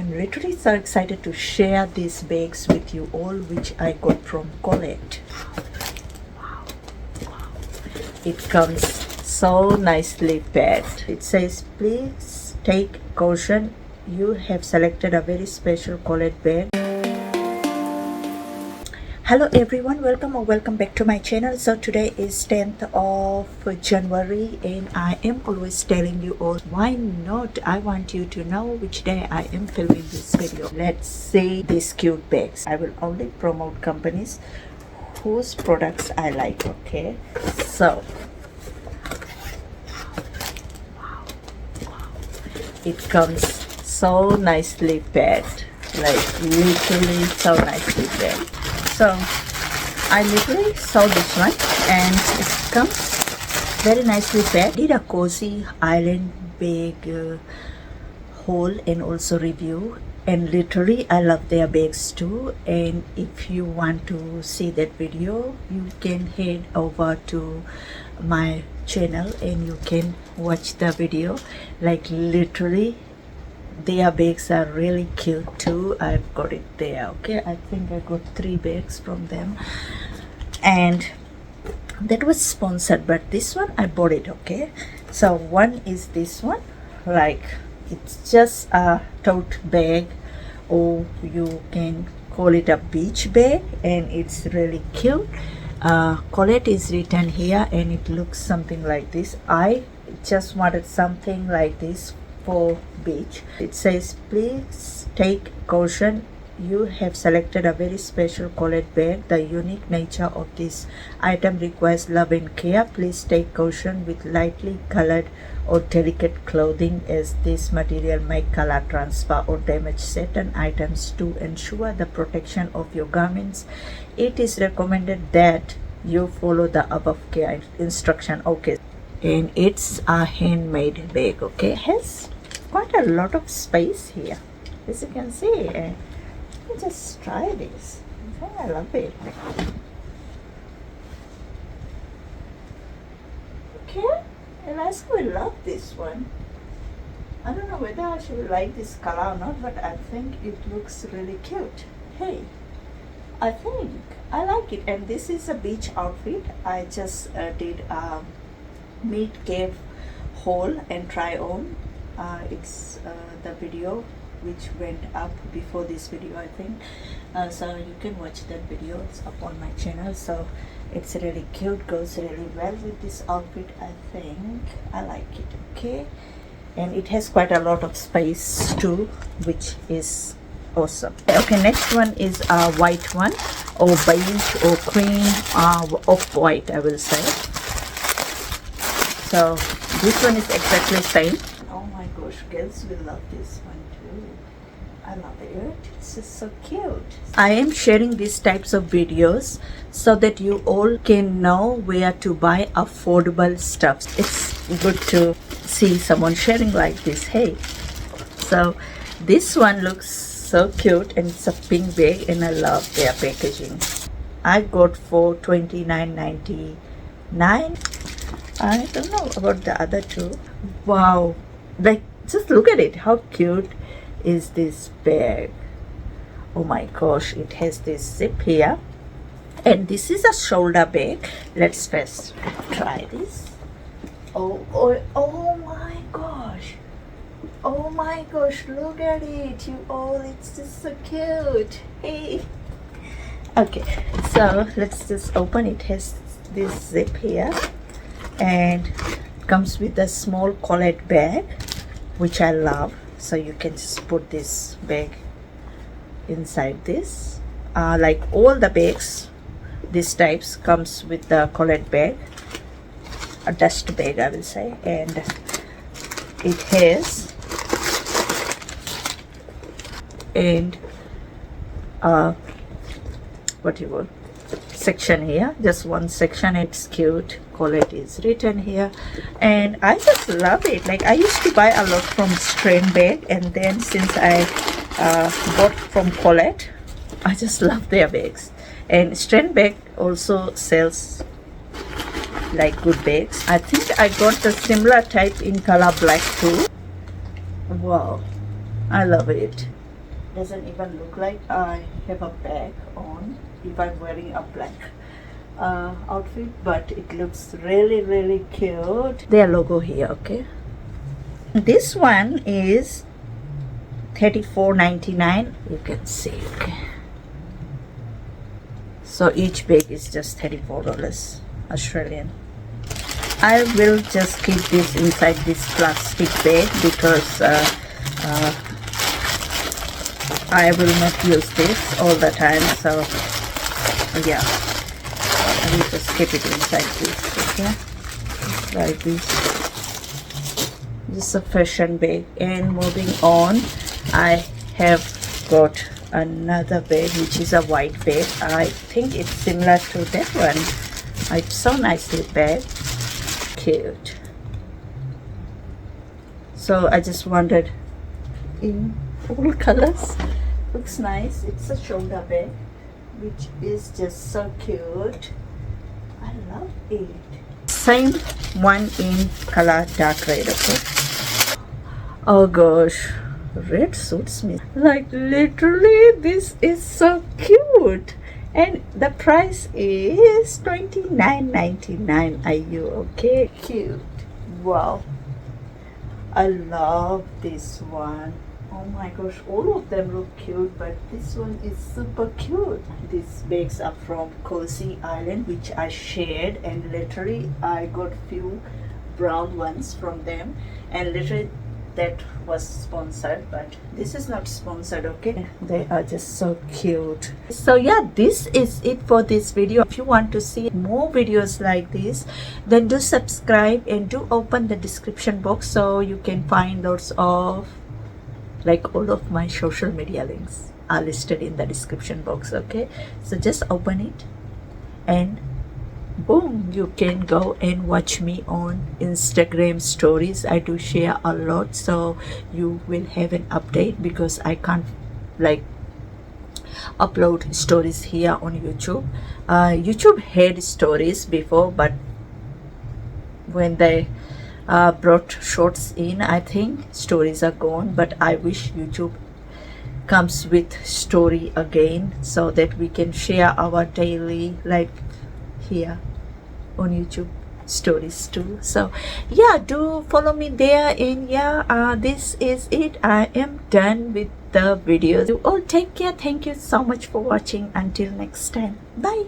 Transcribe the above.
I'm literally so excited to share these bags with you all, which I got from Colette. It comes so nicely packed. It says, please take caution. You have selected a very special Colette bag. Hello everyone, welcome back to my channel. So today is 10th of January and I am always telling you all, why not, I want you to know which day I am filming this video. Let's see these cute bags. I will only promote companies whose products I like, okay? So it comes so nicely packed, like literally so nicely packed. So I literally saw this one and it comes very nicely packed. Did a cozy island bag haul and also review, and literally I love their bags too. And if you want to see that video, you can head over to my channel and you can watch the video. Like literally their bags are really cute too. I've got it there, okay? I think I got 3 bags from them and that was sponsored, but this one I bought it, okay? So one is this one, like it's just a tote bag, or you can call it a beach bag, and it's really cute. Colette is written here and it looks something like this. I just wanted something like this for beach. It says, please take caution. You have selected a very special Colette bag. The unique nature of this item requires love and care. Please take caution with lightly colored or delicate clothing, as this material may color transfer or damage certain items. To ensure the protection of your garments, it is recommended that you follow the above care instruction, okay? And it's a handmade bag, okay? Has quite a lot of space here, as you can see. Let me just try this. I love it. Okay, and I still love this one. I don't know whether I should like this color or not, but I think it looks really cute. Hey, I think I like it. And this is a beach outfit. I just did a meet cave haul and try on. It's the video which went up before this video, I think. So you can watch that video. It's up on my channel. So it's really cute, goes really well with this outfit. I think I like it, okay? And it has quite a lot of space too, which is awesome. Okay, next one is a white one, or beige or cream, off-white I will say. So this one is exactly same. Oh my gosh, girls will love this one too. I love it. It's just so cute. I am sharing these types of videos so that you all can know where to buy affordable stuff. It's good to see someone sharing like this. Hey, so this one looks so cute and it's a pink bag and I love their packaging. I got for $29.99. I don't know about the other two. Wow, like just look at it. How cute is this bag? Oh my gosh, it has this zip here, and this is a shoulder bag. Let's first try this. Oh my gosh, oh my gosh, look at it, you all. It's just so cute. Hey, okay, so let's just open. It has this zip here and comes with a small Colette bag, which I love. So you can just put this bag inside this. Like all the bags, these types comes with the Colette bag, a dust bag I will say, and it has and what you call section here, just one section. It's cute. Colette is written here and I just love it. Like I used to buy a lot from Strain bag, and then since I bought from Colette, I just love their bags. And Strain bag also sells like good bags. I think I got the similar type in color black too. Wow, I love it. doesn't even look like I have a bag on if I'm wearing a black outfit, but it looks really cute. Their logo here, okay. This one is $34.99. You can see, okay. So each bag is just $34 Australian. I will just keep this inside this plastic bag because I will not use this all the time, so yeah, I will just keep it inside this, okay, like this. This is a fashion bag. And moving on, I have got another bag which is a white bag. I think it's similar to that one. It's so nicely packed, cute. So I just wanted in all colors. Looks nice. It's a shoulder bag which is just so cute. I love it. Same one in color dark red, okay. Oh gosh, red suits me. Like literally, this is so cute. And the price is $29.99. Are you okay? Cute. Wow. I love this one. Oh my gosh, all of them look cute, but this one is super cute. These bags are from Cozy Island, which I shared, and literally I got few brown ones from them, and literally that was sponsored, but this is not sponsored, okay. They are just so cute. So yeah, this is it for this video. If you want to see more videos like this, then do subscribe and do open the description box so you can find lots of, like, all of my social media links are listed in the description box, okay. So just open it and boom, you can go and watch me on Instagram stories. I do share a lot, so you will have an update because I can't like upload stories here on YouTube. YouTube had stories before, but when they brought shorts in, I think stories are gone. But I wish YouTube comes with story again so that we can share our daily life here on YouTube stories too. So yeah, do follow me there. And yeah, this is it. I am done with the videos. You all take care. Thank you so much for watching. Until next time, bye.